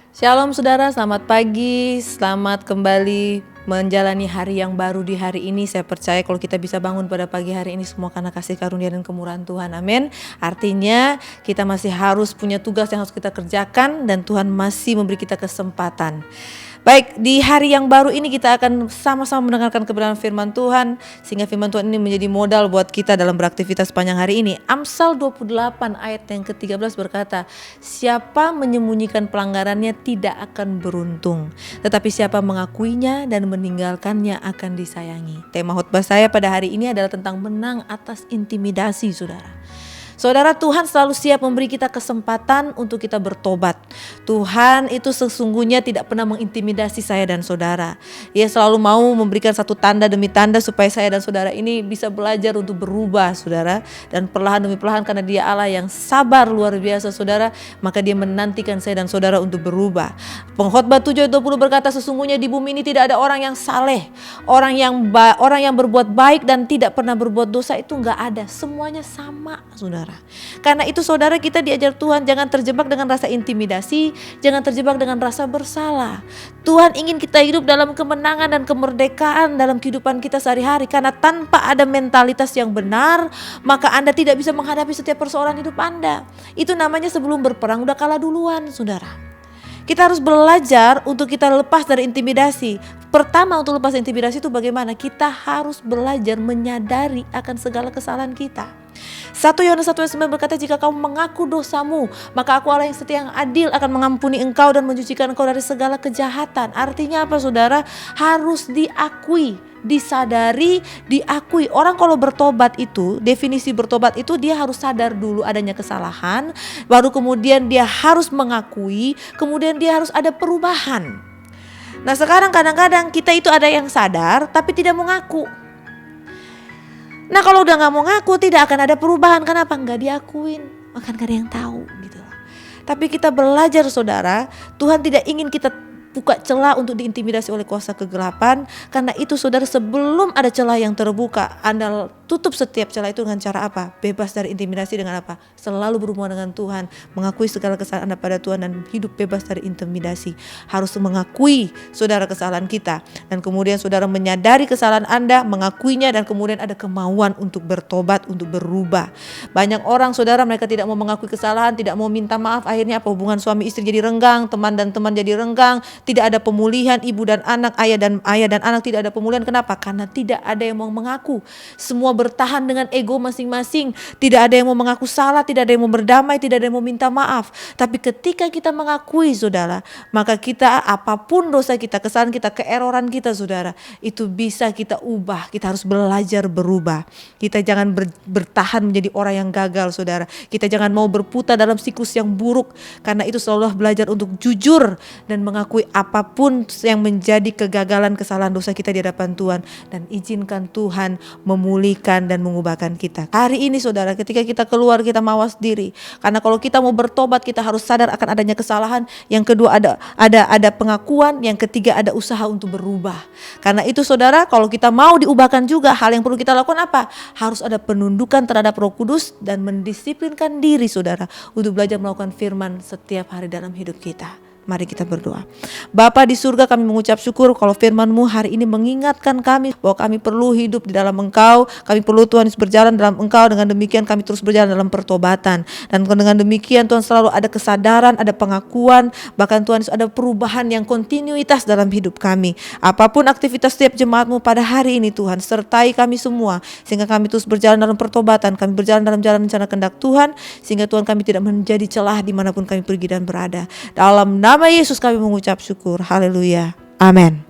Shalom saudara, selamat pagi, selamat kembali menjalani hari yang baru di hari ini. Saya percaya kalau kita bisa bangun pada pagi hari ini semua karena kasih karunia dan kemurahan Tuhan, amin. Artinya kita masih harus punya tugas yang harus kita kerjakan dan Tuhan masih memberi kita kesempatan. Baik, di hari yang baru ini kita akan sama-sama mendengarkan kebenaran firman Tuhan, sehingga firman Tuhan ini menjadi modal buat kita dalam beraktivitas sepanjang hari ini. Amsal 28 ayat yang ke-13 berkata, siapa menyembunyikan pelanggarannya tidak akan beruntung, tetapi siapa mengakuinya dan meninggalkannya akan disayangi. Tema khotbah saya pada hari ini adalah tentang menang atas intimidasi, saudara. Saudara, Tuhan selalu siap memberi kita kesempatan untuk kita bertobat. Tuhan itu sesungguhnya tidak pernah mengintimidasi saya dan saudara. Ia selalu mau memberikan satu tanda demi tanda supaya saya dan saudara ini bisa belajar untuk berubah, saudara. Dan perlahan demi perlahan, karena Dia Allah yang sabar luar biasa, saudara, maka Dia menantikan saya dan saudara untuk berubah. Pengkhotbah 7:20 berkata, sesungguhnya di bumi ini tidak ada orang yang saleh, orang yang berbuat baik dan tidak pernah berbuat dosa, itu enggak ada. Semuanya sama, saudara. Karena itu saudara, kita diajar Tuhan jangan terjebak dengan rasa intimidasi, jangan terjebak dengan rasa bersalah. Tuhan ingin kita hidup dalam kemenangan dan kemerdekaan dalam kehidupan kita sehari-hari. Karena tanpa ada mentalitas yang benar, maka Anda tidak bisa menghadapi setiap persoalan hidup Anda. Itu namanya sebelum berperang udah kalah duluan, saudara. Kita harus belajar untuk kita lepas dari intimidasi. Pertama, untuk lepas intimidasi itu bagaimana? Kita harus belajar menyadari akan segala kesalahan kita. 1 Yohanes 1:9 berkata, jika kamu mengaku dosamu, maka Aku Allah yang setia yang adil akan mengampuni engkau dan mencucikan engkau dari segala kejahatan. Artinya apa, saudara? Harus diakui, disadari, diakui. Orang kalau bertobat itu, definisi bertobat itu dia harus sadar dulu adanya kesalahan, baru kemudian dia harus mengakui, kemudian dia harus ada perubahan. Nah, sekarang kadang-kadang kita itu ada yang sadar tapi tidak mau ngaku. Nah, kalau udah gak mau ngaku, tidak akan ada perubahan. Kenapa? Gak diakuin, maka gak ada yang tahu gitu. Tapi kita belajar, saudara, Tuhan tidak ingin kita buka celah untuk diintimidasi oleh kuasa kegelapan. Karena itu saudara, sebelum ada celah yang terbuka, Anda tutup setiap celah itu dengan cara apa? Bebas dari intimidasi dengan apa? Selalu berhubungan dengan Tuhan, mengakui segala kesalahan Anda pada Tuhan dan hidup bebas dari intimidasi. Harus mengakui saudara kesalahan kita, dan kemudian saudara menyadari kesalahan Anda, mengakuinya, dan kemudian ada kemauan untuk bertobat, untuk berubah. Banyak orang, saudara, mereka tidak mau mengakui kesalahan, tidak mau minta maaf. Akhirnya apa? Hubungan suami istri jadi renggang, teman dan teman jadi renggang, tidak ada pemulihan, ibu dan anak, ayah dan anak tidak ada pemulihan. Kenapa? Karena tidak ada yang mau mengaku. Semua bertahan dengan ego masing-masing. Tidak ada yang mau mengaku salah, tidak ada yang mau berdamai, tidak ada yang mau minta maaf. Tapi ketika kita mengakui, saudara, maka kita, apapun dosa kita, kesalahan kita, keeroran kita, saudara, itu bisa kita ubah. Kita harus belajar berubah. Kita jangan bertahan menjadi orang yang gagal, saudara. Kita jangan mau berputar dalam siklus yang buruk. Karena itu selalu belajar untuk jujur dan mengakui apapun yang menjadi kegagalan, kesalahan, dosa kita di hadapan Tuhan, dan izinkan Tuhan memulihkan dan mengubahkan kita. Hari ini, saudara, ketika kita keluar, kita mawas diri. Karena kalau kita mau bertobat, kita harus sadar akan adanya kesalahan. Yang kedua ada pengakuan, yang ketiga ada usaha untuk berubah. Karena itu, saudara, kalau kita mau diubahkan juga, hal yang perlu kita lakukan apa? Harus ada penundukan terhadap Roh Kudus dan mendisiplinkan diri, saudara, untuk belajar melakukan firman setiap hari dalam hidup kita. Mari kita berdoa. Bapa di surga, kami mengucap syukur kalau firman-Mu hari ini mengingatkan kami bahwa kami perlu hidup di dalam Engkau. Kami perlu, Tuhan, berjalan dalam Engkau. Dengan demikian kami terus berjalan dalam pertobatan. Dan dengan demikian, Tuhan, selalu ada kesadaran, ada pengakuan, bahkan Tuhan, ada perubahan yang kontinuitas dalam hidup kami. Apapun aktivitas setiap jemaat-Mu pada hari ini, Tuhan, sertai kami semua sehingga kami terus berjalan dalam pertobatan. Kami berjalan dalam jalan rencana kehendak Tuhan, sehingga Tuhan, kami tidak menjadi celah dimanapun kami pergi dan berada. Dalam nama Yesus kami mengucap syukur. Haleluya. Amin.